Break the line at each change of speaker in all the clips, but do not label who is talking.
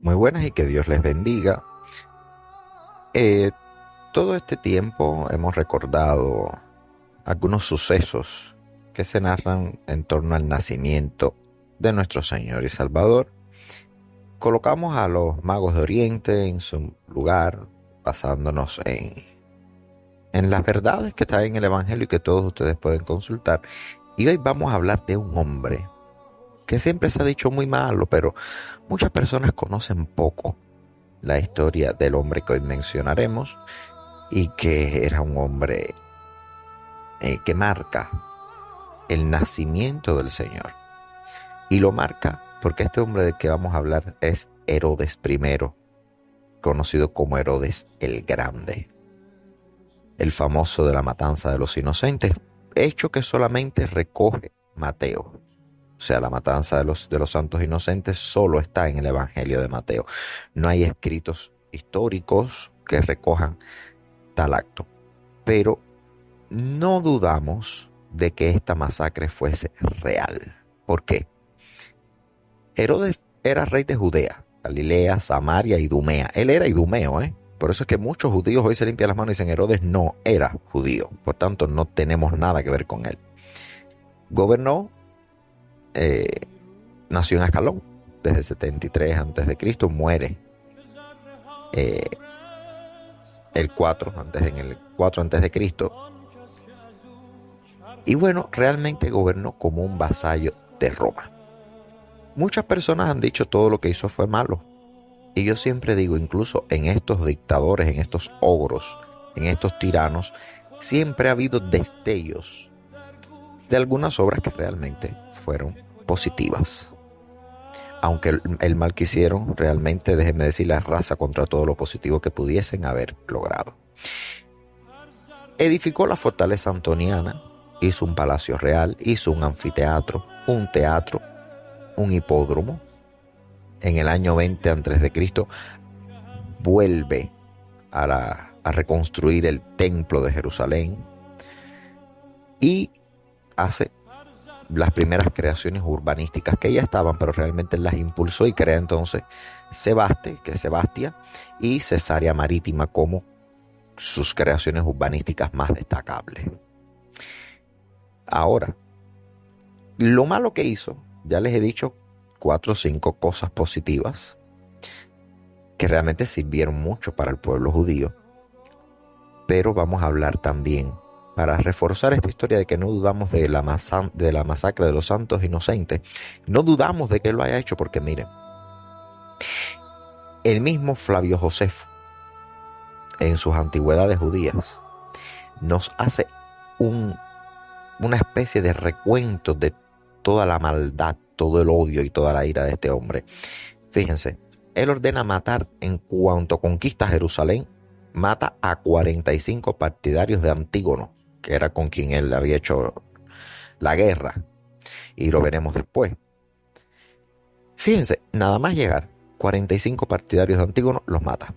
Muy buenas y que Dios les bendiga. Eh, Todo este tiempo hemos recordado algunos sucesos que se narran en torno al nacimiento de nuestro Señor y Salvador. Colocamos a los magos de Oriente en su lugar, basándonos en las verdades que están en el Evangelio y que todos ustedes pueden consultar. Y hoy vamos a hablar de un hombre que siempre se ha dicho muy malo, pero muchas personas conocen poco la historia del hombre que hoy mencionaremos y que era un hombre que marca el nacimiento del Señor. Y lo marca porque este hombre del que vamos a hablar es Herodes I, conocido como Herodes el Grande, el famoso de la matanza de los inocentes, hecho que solamente recoge Mateo. O sea, la matanza de los santos inocentes solo está en el Evangelio de Mateo. No hay escritos históricos que recojan tal acto. Pero no dudamos de que esta masacre fuese real. ¿Por qué? Herodes era rey de Judea, Galilea, Samaria y Idumea. Él era idumeo, ¿eh? Por eso es que muchos judíos hoy se limpian las manos y dicen Herodes no era judío. Por tanto, no tenemos nada que ver con él. Gobernó, nació en Ascalón desde 73 a.C., muere eh, el 4 en el 4 a.C. Y bueno, realmente gobernó como un vasallo de Roma. Muchas personas han dicho todo lo que hizo fue malo. Y yo siempre digo, incluso en estos dictadores, en estos ogros, en estos tiranos, siempre ha habido destellos de algunas obras que realmente fueron positivas. Aunque el mal que hicieron, realmente, déjenme decir, la raza contra todo lo positivo que pudiesen haber logrado. Edificó la fortaleza antoniana, hizo un palacio real, hizo un anfiteatro, un teatro, un hipódromo. En el año 20 a.C. vuelve a reconstruir el templo de Jerusalén y hace las primeras creaciones urbanísticas que ya estaban, pero realmente las impulsó y crea entonces Sebaste, que es Sebastia, y Cesarea Marítima como sus creaciones urbanísticas más destacables. Ahora, lo malo que hizo, ya les he dicho 4 o 5 cosas positivas que realmente sirvieron mucho para el pueblo judío, pero vamos a hablar también para reforzar esta historia de que no dudamos de la masacre de los santos inocentes. No dudamos de que él lo haya hecho porque miren, el mismo Flavio Josefo en sus antigüedades judías nos hace una especie de recuento de toda la maldad, todo el odio y toda la ira de este hombre. Fíjense, él ordena matar en cuanto conquista Jerusalén, mata a 45 partidarios de Antígono, que era con quien él había hecho la guerra, y lo veremos después. Fíjense, nada más llegar, 45 partidarios de Antígono los mata.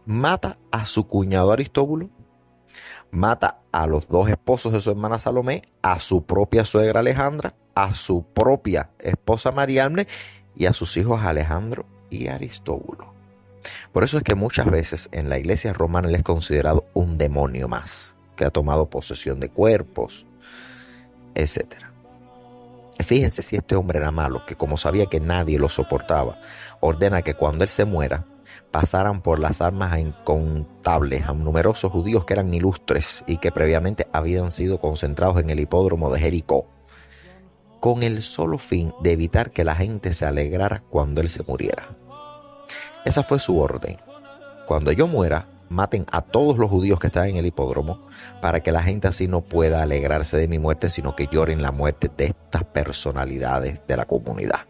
Mata a su cuñado Aristóbulo, mata a los 2 esposos de su hermana Salomé, a su propia suegra Alejandra, a su propia esposa Mariamne y a sus hijos Alejandro y Aristóbulo. Por eso es que muchas veces en la iglesia romana él es considerado un demonio más, que ha tomado posesión de cuerpos, etc. Fíjense si este hombre era malo, que como sabía que nadie lo soportaba, ordena que cuando él se muera, pasaran por las armas a incontables, a numerosos judíos que eran ilustres y que previamente habían sido concentrados en el hipódromo de Jericó, con el solo fin de evitar que la gente se alegrara cuando él se muriera. Esa fue su orden. Cuando yo muera, maten a todos los judíos que están en el hipódromo para que la gente así no pueda alegrarse de mi muerte, sino que lloren la muerte de estas personalidades de la comunidad.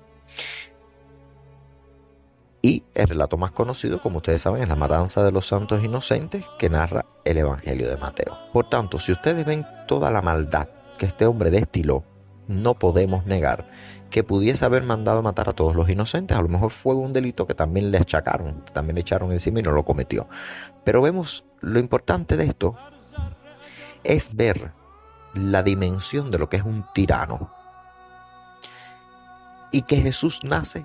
Y el relato más conocido, como ustedes saben, es la matanza de los santos inocentes que narra el Evangelio de Mateo. Por tanto, si ustedes ven toda la maldad que este hombre destiló, no podemos negar que pudiese haber mandado a matar a todos los inocentes. A lo mejor fue un delito que también le achacaron, también le echaron encima y no lo cometió. Pero vemos lo importante de esto es ver la dimensión de lo que es un tirano y que Jesús nace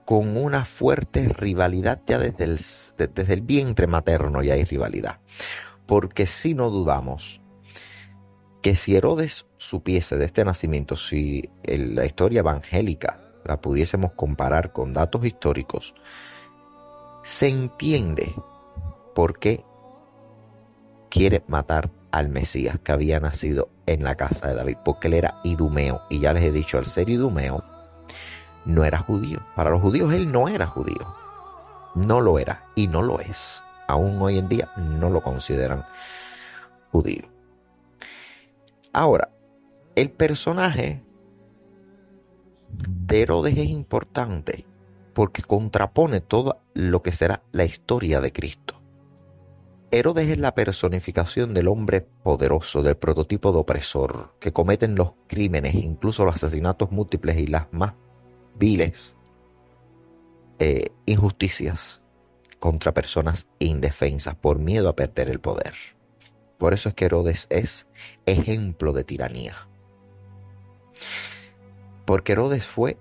con una fuerte rivalidad ya desde el vientre materno ya hay rivalidad. Porque si no dudamos que si Herodes supiese de este nacimiento, si la historia evangélica la pudiésemos comparar con datos históricos, se entiende por qué quiere matar al Mesías que había nacido en la casa de David, porque él era idumeo, y ya les he dicho, al ser idumeo, no era judío. Para los judíos él no era judío, no lo era y no lo es. Aún hoy en día no lo consideran judío. Ahora, el personaje de Herodes es importante porque contrapone todo lo que será la historia de Cristo. Herodes es la personificación del hombre poderoso, del prototipo de opresor, que cometen los crímenes, incluso los asesinatos múltiples y las más viles injusticias contra personas indefensas por miedo a perder el poder. Por eso es que Herodes es ejemplo de tiranía. Porque Herodes fue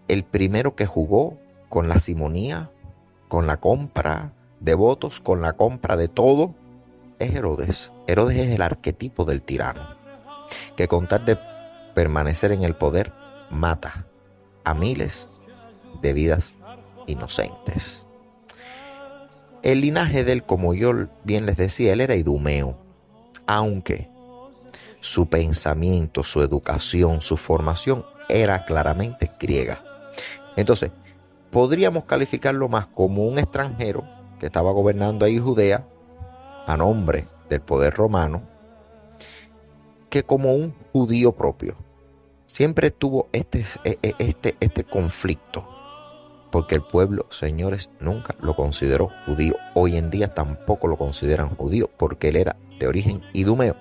el primero que jugó con la simonía, con la compra de votos, con la compra de todo. Es Herodes. Herodes es el arquetipo del tirano, que con tal de permanecer en el poder, mata a miles de vidas inocentes. El linaje de él, como yo bien les decía, él era idumeo, aunque su pensamiento, su educación, su formación era claramente griega. Entonces, podríamos calificarlo más como un extranjero que estaba gobernando ahí Judea a nombre del poder romano, que como un judío propio. Siempre tuvo este conflicto, porque el pueblo, señores, nunca lo consideró judío. Hoy en día tampoco lo consideran judío, porque él era de origen idumeo.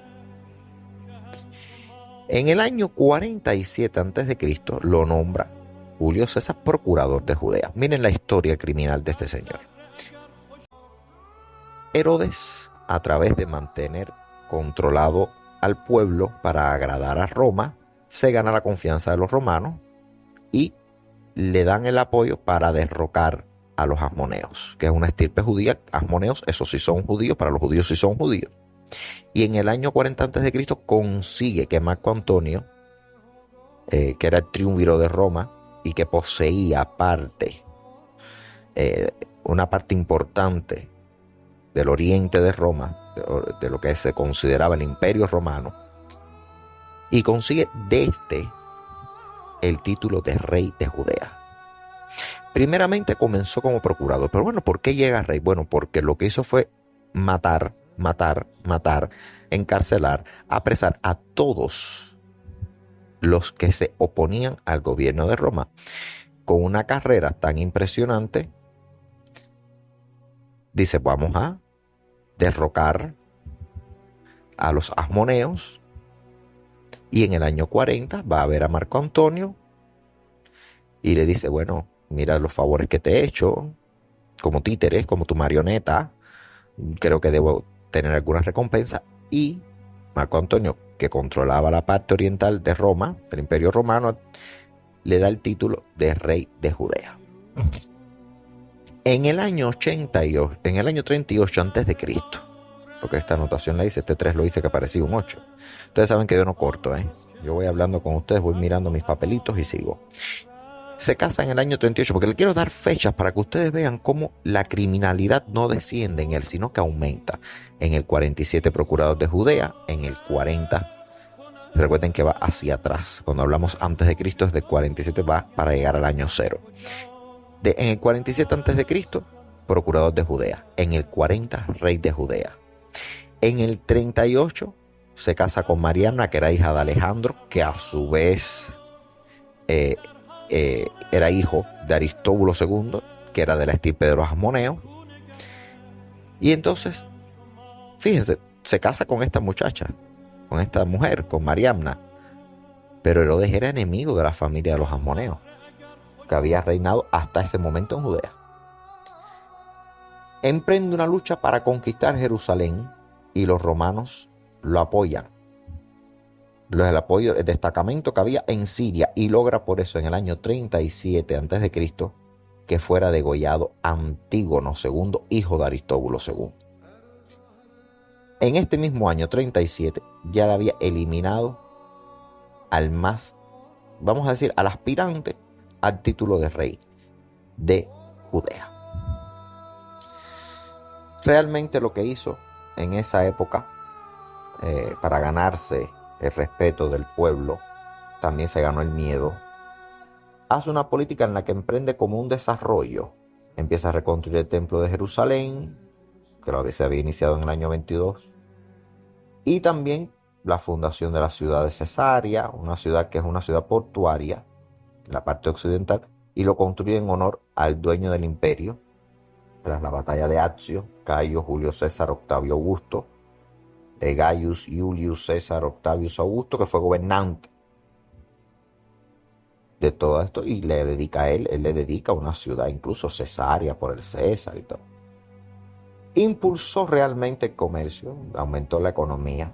En el año 47 a.C. lo nombra Julio César procurador de Judea. Miren la historia criminal de este señor. Herodes, a través de mantener controlado al pueblo para agradar a Roma, se gana la confianza de los romanos y le dan el apoyo para derrocar a los asmoneos, que es una estirpe judía. Asmoneos, esos sí son judíos, para los judíos sí son judíos. Y en el año 40 a.C. consigue que Marco Antonio, que era el triunviro de Roma y que poseía una parte importante del oriente de Roma, de lo que se consideraba el Imperio Romano, y consigue desde el título de rey de Judea. Primeramente comenzó como procurador, pero bueno, ¿por qué llega a rey? Bueno, porque lo que hizo fue matar, encarcelar, apresar a todos los que se oponían al gobierno de Roma. Con una carrera tan impresionante, dice, vamos a derrocar a los asmoneos, y en el año 40 va a ver a Marco Antonio y le dice, bueno, mira los favores que te he hecho, como títeres, como tu marioneta, creo que debo tener alguna recompensa. Y Marco Antonio, que controlaba la parte oriental de Roma, del Imperio Romano, le da el título de rey de Judea. En el año 38 a.C., porque esta anotación la hice, este 3 lo hice que parecía un 8. Ustedes saben que yo no corto, yo voy hablando con ustedes, voy mirando mis papelitos y sigo. Se casa en el año 38, porque le quiero dar fechas para que ustedes vean cómo la criminalidad no desciende en él, sino que aumenta. En el 47 procurador de Judea, en el 40, recuerden que va hacia atrás. Cuando hablamos antes de Cristo, desde el 47 va para llegar al año 0. En el 47 antes de Cristo, procurador de Judea. En el 40, rey de Judea. En el 38 se casa con Mariamna, que era hija de Alejandro, que a su vez era hijo de Aristóbulo II, que era de la estirpe de los asmoneos. Y entonces, fíjense, se casa con esta muchacha, con esta mujer, con Mariamna. Pero Herodes era enemigo de la familia de los asmoneos, que había reinado hasta ese momento en Judea. Emprende una lucha para conquistar Jerusalén y los romanos lo apoyan. El apoyo, el destacamento que había en Siria, y logra por eso en el año 37 a.C. que fuera degollado Antígono II, hijo de Aristóbulo II. En este mismo año 37 ya le había eliminado al más, vamos a decir, al aspirante al título de rey de Judea. Realmente lo que hizo en esa época, para ganarse el respeto del pueblo, también se ganó el miedo. Hace una política en la que emprende como un desarrollo. Empieza a reconstruir el templo de Jerusalén, que se había iniciado en el año 22. Y también la fundación de la ciudad de Cesarea, una ciudad que es una ciudad portuaria en la parte occidental, y lo construye en honor al dueño del imperio, tras la batalla de Accio, Cayo Julio César Octavio Augusto, Gaius Iulius César Octavius Augusto, que fue gobernante de todo esto, y le dedica a él le dedica una ciudad, incluso Cesarea por el César y todo. Impulsó realmente el comercio, aumentó la economía.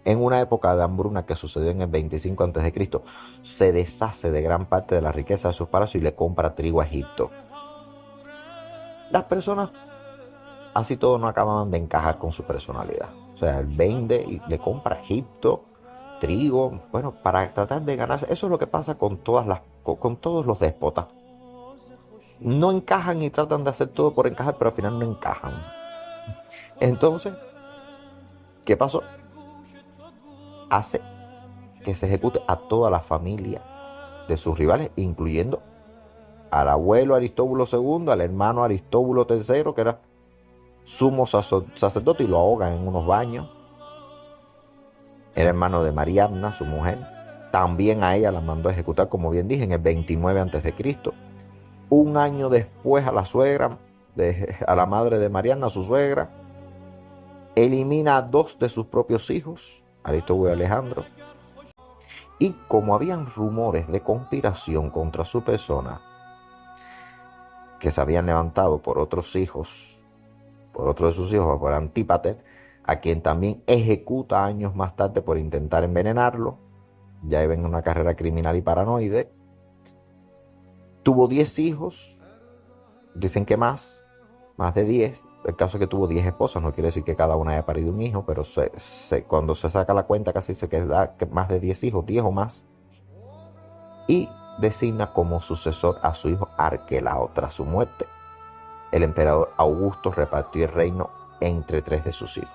En una época de hambruna que sucedió en el 25 a.C., se deshace de gran parte de la riqueza de sus palacios y le compra trigo a Egipto. Las personas, así todo, no acababan de encajar con su personalidad. O sea, él vende y le compra a Egipto trigo, bueno, para tratar de ganarse. Eso es lo que pasa con todos los déspotas. No encajan y tratan de hacer todo por encajar, pero al final no encajan. Entonces, ¿qué pasó? Hace que se ejecute a toda la familia de sus rivales, incluyendo al abuelo Aristóbulo II, al hermano Aristóbulo III, que era sumo sacerdote, y lo ahogan en unos baños. Era hermano de Marianna, su mujer. También a ella la mandó a ejecutar, como bien dije, en el 29 a.C. Un año después a la suegra, a la madre de Marianna, su suegra, elimina a 2 de sus propios hijos, Aristóbulo y Alejandro. Y como habían rumores de conspiración contra su persona, que se habían levantado por otros de sus hijos, por Antípater, a quien también ejecuta años más tarde por intentar envenenarlo. Ya ven una carrera criminal y paranoide. Tuvo 10 hijos, dicen que más de 10. El caso es que tuvo 10 esposas, no quiere decir que cada una haya parido un hijo, pero cuando se saca la cuenta casi se queda más de 10 hijos, 10 o más. Y designa como sucesor a su hijo Arquelao. Tras su muerte, el emperador Augusto repartió el reino entre 3 de sus hijos.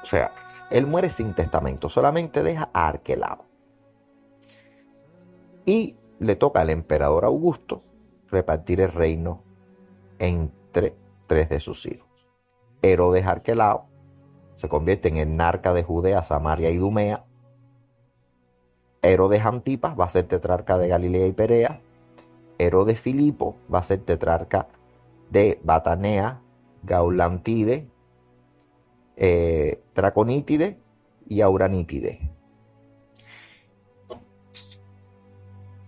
O sea, él muere sin testamento, solamente deja a Arquelao. Y le toca al emperador Augusto repartir el reino entre 3 de sus hijos. Herodes Arquelao se convierte en el narca de Judea, Samaria y Idumea. Herodes Antipas va a ser tetrarca de Galilea y Perea. Herodes Filipo va a ser tetrarca de Batanea, Gaulantide, Traconítide y Auranítide.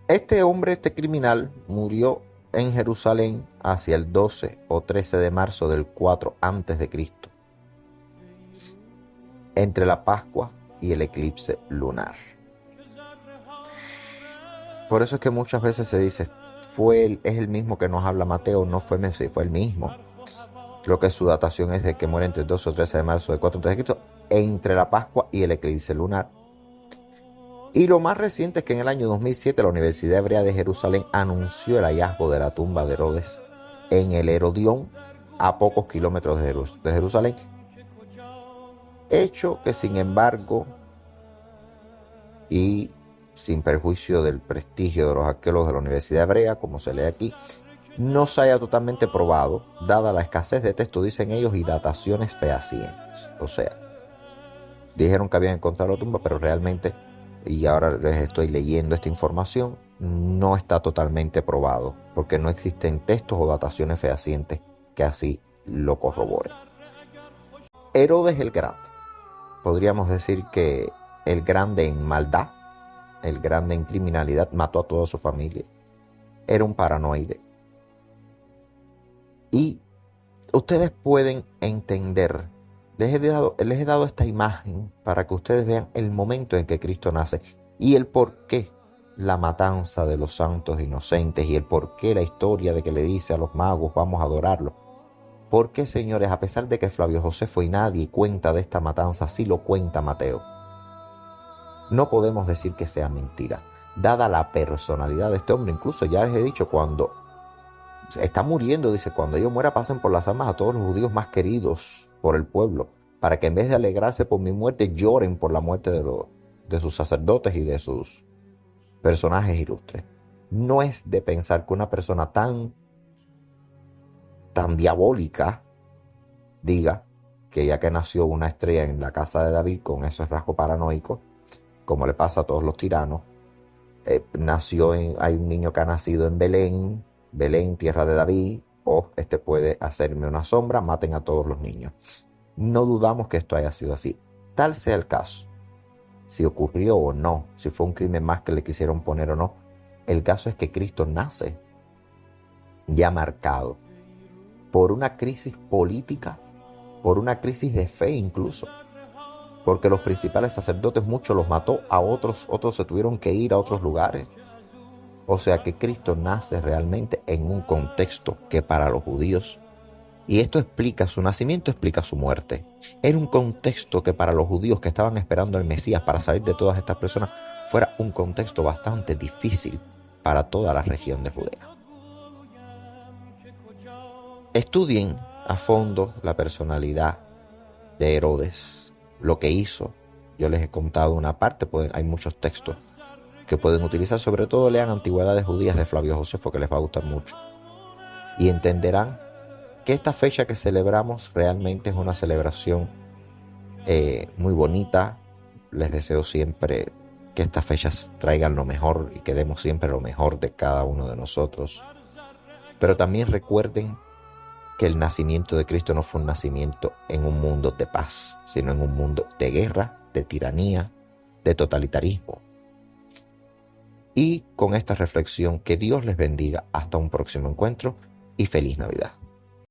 Este criminal, murió en Jerusalén hacia el 12 o 13 de marzo del 4 a.C., entre la Pascua y el eclipse lunar. Por eso es que muchas veces se dice, es el mismo que nos habla Mateo, no fue Messi, fue el mismo. Lo que su datación es de que muere entre el 12 o 13 de marzo del 4 a.C., entre la Pascua y el eclipse lunar. Y lo más reciente es que en el año 2007 la Universidad Hebrea de Jerusalén anunció el hallazgo de la tumba de Herodes en el Herodión, a pocos kilómetros de Jerusalén. Hecho que, sin embargo, y sin perjuicio del prestigio de los arqueólogos de la Universidad Hebrea, como se lee aquí, no se haya totalmente probado, dada la escasez de texto, dicen ellos, y dataciones fehacientes. O sea, dijeron que habían encontrado la tumba, pero realmente, y ahora les estoy leyendo esta información, no está totalmente probado, porque no existen textos o dataciones fehacientes que así lo corroboren. Herodes el Grande, podríamos decir que el grande en maldad, el grande en criminalidad, mató a toda su familia, era un paranoide. Y ustedes pueden entender, les he dado esta imagen para que ustedes vean el momento en que Cristo nace y el por qué la matanza de los santos inocentes y el por qué la historia de que le dice a los magos vamos a adorarlo. ¿Por qué, señores, a pesar de que Flavio Josefo y nadie cuenta de esta matanza, sí lo cuenta Mateo? No podemos decir que sea mentira, dada la personalidad de este hombre. Incluso ya les he dicho, cuando está muriendo, dice, cuando yo muera pasen por las almas a todos los judíos más queridos por el pueblo, para que en vez de alegrarse por mi muerte, lloren por la muerte de sus sacerdotes y de sus personajes ilustres. No es de pensar que una persona tan diabólica diga que ya que nació una estrella en la casa de David con esos rasgos paranoicos, como le pasa a todos los tiranos, hay un niño que ha nacido en Belén, tierra de David, o este puede hacerme una sombra, maten a todos los niños. No dudamos que esto haya sido así. Tal sea el caso, si ocurrió o no, si fue un crimen más que le quisieron poner o no, el caso es que Cristo nace ya marcado por una crisis política, por una crisis de fe incluso, porque los principales sacerdotes, muchos los mató, a otros se tuvieron que ir a otros lugares. O sea que Cristo nace realmente en un contexto que para los judíos, y esto explica su nacimiento, explica su muerte, era un contexto que para los judíos que estaban esperando al Mesías para salir de todas estas personas, fuera un contexto bastante difícil para toda la región de Judea. Estudien a fondo la personalidad de Herodes, lo que hizo. Yo les he contado una parte, hay muchos textos que pueden utilizar, sobre todo lean Antigüedades Judías de Flavio Josefo, que les va a gustar mucho. Y entenderán que esta fecha que celebramos realmente es una celebración muy bonita. Les deseo siempre que estas fechas traigan lo mejor y que demos siempre lo mejor de cada uno de nosotros. Pero también recuerden que el nacimiento de Cristo no fue un nacimiento en un mundo de paz, sino en un mundo de guerra, de tiranía, de totalitarismo. Y con esta reflexión, que Dios les bendiga hasta un próximo encuentro y feliz Navidad.